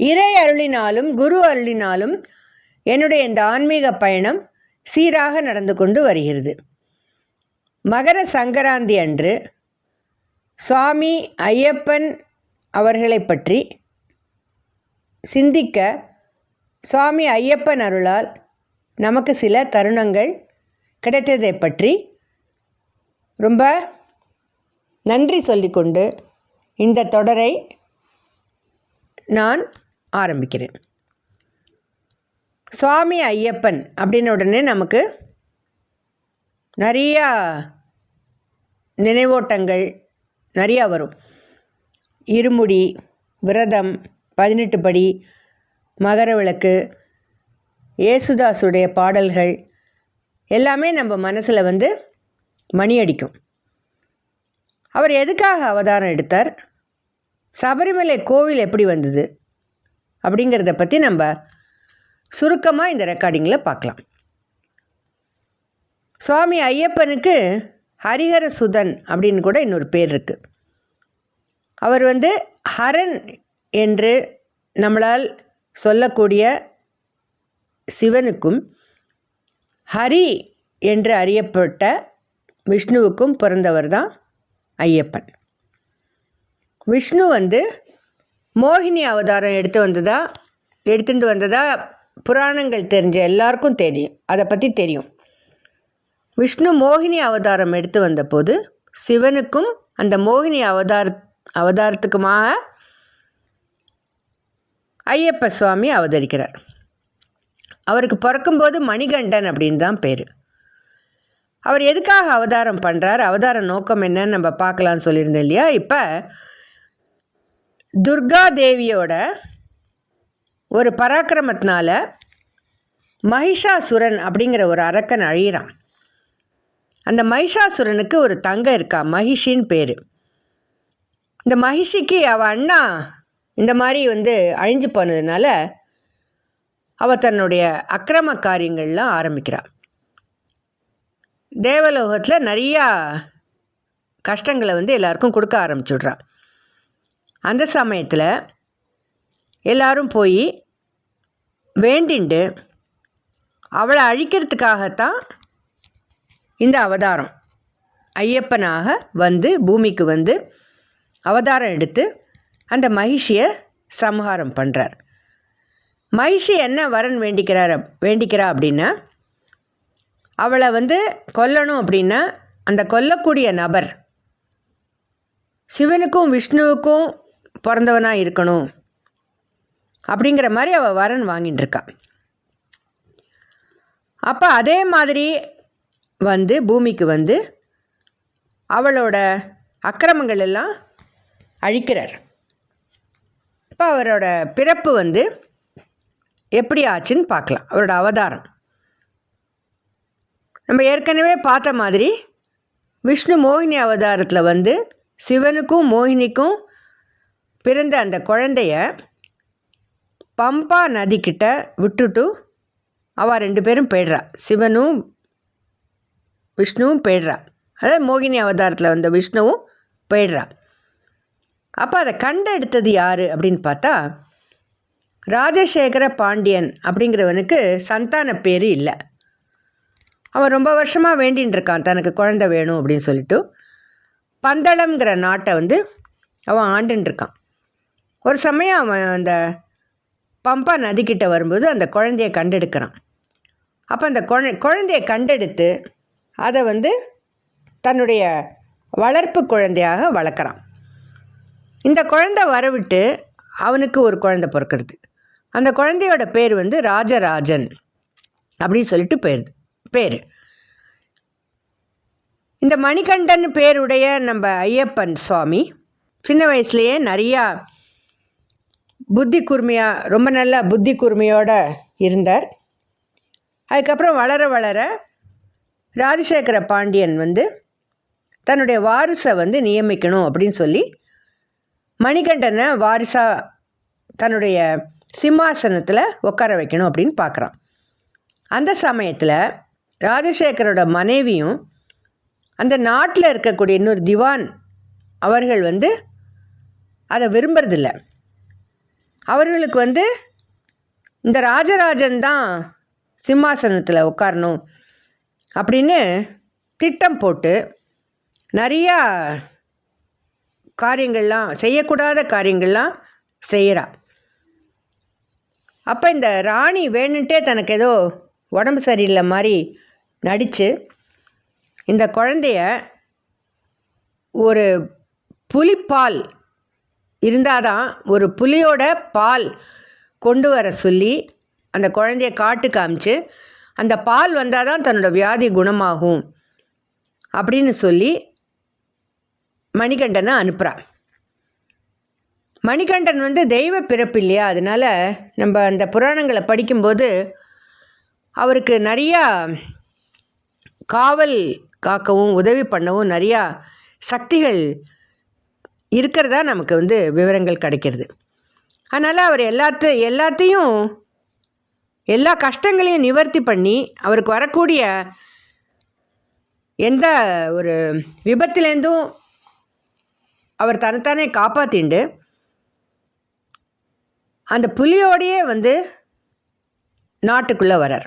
இறை அருளினாலும் குரு அருளினாலும் என்னுடைய இந்த ஆன்மீக பயணம் சீராக நடந்து கொண்டு வருகிறது. மகர சங்கராந்தி அன்று சுவாமி ஐயப்பன் அவர்களை பற்றி சிந்திக்க சுவாமி ஐயப்பன் அருளால் நமக்கு சில தருணங்கள் கிடைத்ததை பற்றி ரொம்ப நன்றி சொல்லிக்கொண்டு இந்த தொடரை நான் ஆரம்பிக்கிறேன். சுவாமி ஐயப்பன் அப்படின்ன உடனே நமக்கு நிறையா நினைவோட்டங்கள் நிறையா வரும். இருமுடி, விரதம், 18 படி, மகர விளக்கு, ஏசுதாசுடைய பாடல்கள் எல்லாமே நம்ம மனசில் மணி அடிக்கும். அவர் எதுக்காக அவதாரம் எடுத்தார், சபரிமலை கோவில் எப்படி வந்தது அப்படிங்கிறத பற்றி நம்ம சுருக்கமாக இந்த ரெக்கார்டிங்கில் பார்க்கலாம். சுவாமி ஐயப்பனுக்கு ஹரிஹர சுதன் அப்படின்னு கூட இன்னொரு பேர் இருக்குது. அவர் ஹரன் என்று நம்மளால் சொல்லக்கூடிய சிவனுக்கும் ஹரி என்று அறியப்பட்ட விஷ்ணுவுக்கும் பிறந்தவர் தான் ஐயப்பன். விஷ்ணு மோகினி அவதாரம் எடுத்துட்டு வந்ததா புராணங்கள் தெரிஞ்ச எல்லாருக்கும் தெரியும். அதை பற்றி தெரியும். விஷ்ணு மோகினி அவதாரம் எடுத்து வந்தபோது சிவனுக்கும் அந்த மோகினி அவதாரத்துக்குமாக ஐயப்ப சுவாமி அவதரிக்கிறார். அவருக்கு பிறக்கும்போது மணிகண்டன் அப்படின்னு தான் பேர். அவர் எதுக்காக அவதாரம் பண்ணுறார், அவதார நோக்கம் என்னன்னு நம்ம பார்க்கலான்னு சொல்லியிருந்தேன் இல்லையா. இப்போ துர்கா தேவியோட ஒரு பராக்கிரமத்தினால மகிஷாசுரன் அப்படிங்கிற ஒரு அரக்கன் அழிகிறான். அந்த மகிஷாசுரனுக்கு ஒரு தங்க இருக்கா, மகிஷின்னு பேர். இந்த மகிஷிக்கு அவள் அண்ணா இந்த மாதிரி அழிஞ்சு போனதுனால அவள் தன்னுடைய அக்கிரம காரியங்கள்லாம் ஆரம்பிக்கிறாள். தேவலோகத்தில் நிறையா கஷ்டங்களை எல்லாருக்கும் கொடுக்க ஆரம்பிச்சுடுறாள். அந்த சமயத்தில் எல்லாரும் போய் வேண்டிண்டு அவளை அழிக்கிறதுக்காகத்தான் இந்த அவதாரம் ஐயப்பனாக பூமிக்கு அவதாரம் எடுத்து அந்த மகிஷியை சம்ஹாரம் பண்ணுறார். மகிஷி என்ன வரன் வேண்டிக்கிறா அப்படின்னா, அவளை கொல்லணும் அப்படின்னா அந்த கொல்லக்கூடிய நபர் சிவனுக்கும் விஷ்ணுவுக்கும் பிறந்தவனாக இருக்கணும் அப்படிங்கிற மாதிரி அவள் வரன் வாங்கிட்டு இருக்கா. அப்போ அதே மாதிரி பூமிக்கு அவளோட அக்கிரமங்கள் எல்லாம் அழிக்கிறார். இப்போ அவரோட பிறப்பு எப்படி ஆச்சுன்னு பார்க்கலாம். அவரோட அவதாரம் நம்ம ஏற்கனவே பார்த்த மாதிரி விஷ்ணு மோகினி அவதாரத்தில் சிவனுக்கும் மோகினிக்கும் பிறந்த அந்த குழந்தைய பம்பா நதிக்கிட்ட விட்டுட்டு அவள் 2 பேரும் போய்ட்றா. சிவனும் விஷ்ணுவும் போய்ட்றா. அதாவது மோகினி அவதாரத்தில் விஷ்ணுவும் போய்ட்றா. அப்போ அதை கண்டெடுத்தது யார் அப்படின்னு பார்த்தா, ராஜசேகர பாண்டியன் அப்படிங்கிறவனுக்கு சந்தான பேர் இல்லை. அவன் ரொம்ப வருஷமாக வேண்டின்னு இருக்கான் தனக்கு குழந்தை வேணும் அப்படின்னு சொல்லிட்டு. பந்தளம்ங்கிற நாட்டை அவன் ஆண்டுன்னு இருக்கான். ஒரு சமயம் அவன் அந்த பம்பா நதிக்கிட்ட வரும்போது அந்த குழந்தைய கண்டெடுக்கிறான். அப்போ அந்த குழந்தைய கண்டெடுத்து அதை தன்னுடைய வளர்ப்பு குழந்தையாக வளர்க்குறான். இந்த குழந்தை வரவிட்டு அவனுக்கு ஒரு குழந்தை பிறக்கிறது. அந்த குழந்தையோட பேர் ராஜராஜன் அப்படின்னு சொல்லிட்டு பேர். இந்த மணிகண்டன் பேருடைய நம்ம ஐயப்பன் சுவாமி சின்ன வயசுலேயே நிறையா புத்தி கூர்மையாக, ரொம்ப நல்ல புத்தி கூர்மையோடு இருந்தார். அதுக்கப்புறம் வளர வளர ராஜசேகர பாண்டியன் தன்னுடைய வாரிசை நியமிக்கணும் அப்படின்னு சொல்லி மணிகண்டனை வாரிசாக தன்னுடைய சிம்மாசனத்தில் உட்கார வைக்கணும் அப்படின்னு பார்க்குறான். அந்த சமயத்தில் ராஜசேகரோட மனைவியும் அந்த நாட்டில் இருக்கக்கூடிய இன்னொரு திவான் அவர்கள் அதை விரும்புறதில்ல. அவர்களுக்கு வந்து இந்த ராஜராஜன் தான் சிம்மாசனத்தில் உட்காரணும் அப்படின்னு திட்டம் போட்டு நிறையா காரியங்கள்லாம், செய்யக்கூடாத காரியங்கள்லாம் செய்கிறா. அப்போ இந்த ராணி வேணுன்ட்டே தனக்கு ஏதோ உடம்பு சரியில்லை மாதிரி நடித்து இந்த குழந்தைய ஒரு புலிப்பால் இருந்தால் தான், ஒரு புலியோட பால் கொண்டு வர சொல்லி அந்த குழந்தைய காட்டு காமிச்சு அந்த பால் வந்தால் தான் தன்னோட வியாதி குணமாகும் அப்படின்னு சொல்லி மணிகண்டனை அனுப்புகிறான். மணிகண்டன் வந்து தெய்வ பிறப்பு இல்லையா, அதனால் நம்ம அந்த புராணங்களை படிக்கும்போது அவருக்கு நிறையா காவல் காக்கவும் உதவி பண்ணவும் நிறையா சக்திகள் இருக்கிறதா நமக்கு வந்து விவரங்கள் கிடைக்கிறது. அதனால் அவர் எல்லாத்தையும் எல்லா கஷ்டங்களையும் நிவர்த்தி பண்ணி அவருக்கு வரக்கூடிய எந்த ஒரு விபத்துலேருந்தும் அவர் தன்னைத்தானே காப்பாற்றிண்டு அந்த புலியோடையே வந்து நாட்டுக்குள்ளே வரார்.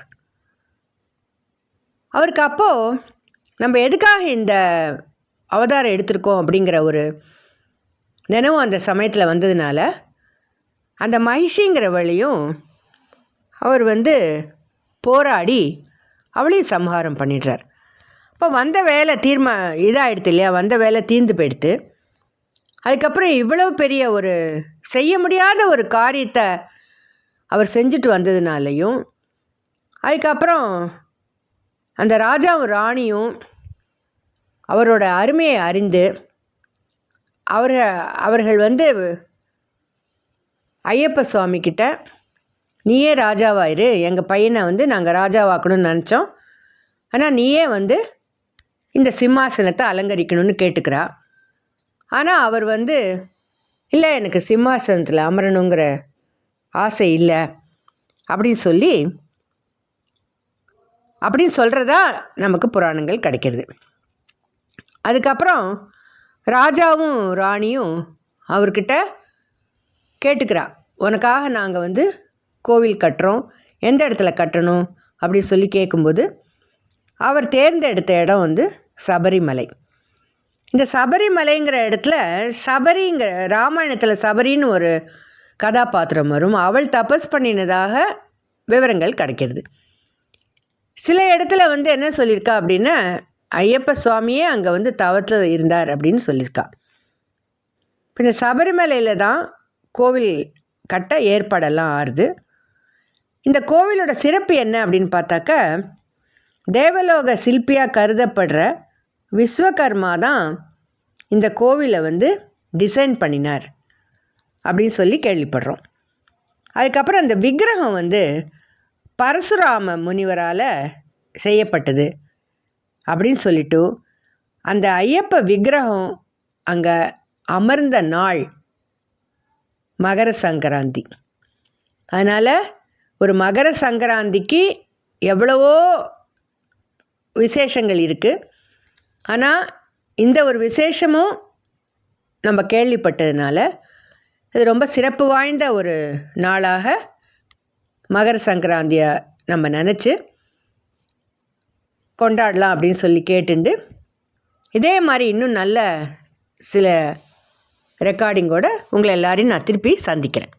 அவருக்கு அப்போது நம்ம எதுக்காக இந்த அவதாரம் எடுத்திருக்கோம் அப்படிங்கிற ஒரு நினைவு அந்த சமயத்தில் வந்ததுனால அந்த மகிஷிங்கிற வழியும் அவர் வந்து போராடி அவளையும் சம்ஹாரம் பண்ணிடுறார். இப்போ வந்த வேலை இதாகிடுது இல்லையா, வந்த வேலை தீர்ந்து போயிடுத்து. அதுக்கப்புறம் இவ்வளவு பெரிய ஒரு செய்ய முடியாத ஒரு காரியத்தை அவர் செஞ்சுட்டு வந்ததுனாலையும், அதுக்கப்புறம் அந்த ராஜாவும் ராணியும் அவரோட அருமையை அறிந்து அவர்கள் வந்து ஐயப்ப சுவாமிக்கிட்ட, நீயே ராஜாவாயிரு, எங்கள் பையனை வந்து நாங்கள் ராஜாவாக்கணும்னு நினச்சோம், ஆனால் நீயே வந்து இந்த சிம்மாசனத்தை அலங்கரிக்கணும்னு கேட்டுக்கிறா. ஆனால் அவர் வந்து இல்லை, எனக்கு சிம்மாசனத்தில் அமரணுங்கிற ஆசை இல்லை அப்படின்னு சொல்கிறதா நமக்கு புராணங்கள் கிடைக்கிறது. அதுக்கப்புறம் ராஜாவும் ராணியும் அவர்கிட்ட கேட்டுக்கிறா, உனக்காக நாங்கள் வந்து கோவில் கட்டுறோம், எந்த இடத்துல கட்டணும் அப்படின்னு சொல்லி கேட்கும்போது அவர் தேர்ந்தெடுத்த இடம் வந்து சபரிமலை. இந்த சபரிமலைங்கிற இடத்துல ராமாயணத்தில் சபரின்னு ஒரு கதாபாத்திரம் வரும். அவள் தபஸ் பண்ணினதாக விவரங்கள் கிடைக்கிறது. சில இடத்துல வந்து என்ன சொல்லியிருக்கா அப்படின்னா, ஐயப்ப சுவாமியே அங்கே வந்து தவத்தில் இருந்தார் அப்படின்னு சொல்லியிருக்கா. இப்போ இந்த சபரிமலையில் தான் கோவில் கட்ட ஏற்பாடெல்லாம் ஆறுது. இந்த கோவிலோட சிறப்பு என்ன அப்படின்னு பார்த்தாக்க, தேவலோக சிற்பியாக கருதப்படுற விஸ்வகர்மா தான் இந்த கோவிலை வந்து டிசைன் பண்ணினார் அப்படின்னு சொல்லி கேள்விப்படுறோம். அதுக்கப்புறம் அந்த விக்கிரகம் வந்து பரசுராம முனிவரால் செய்யப்பட்டது அப்படின்னு சொல்லிட்டு, அந்த ஐயப்ப விக்கிரகம் அங்கே அமர்ந்த நாள் மகர சங்கராந்தி. அதனால் ஒரு மகர சங்கராந்திக்கு எவ்வளவோ விசேஷங்கள் இருக்குது. ஆனால் இந்த ஒரு விசேஷமும் நம்ம கேள்விப்பட்டதுனால இது ரொம்ப சிறப்பு வாய்ந்த ஒரு நாளாக மகர சங்கராந்தியை நம்ம நினச்சி கொண்டாடலாம் அப்படின்னு சொல்லி கேட்டுண்டு, இதே மாதிரி இன்னும் நல்ல சில ரெக்கார்டிங்கோடு உங்களை எல்லாரையும் நான் திருப்பி சந்திக்கிறேன்.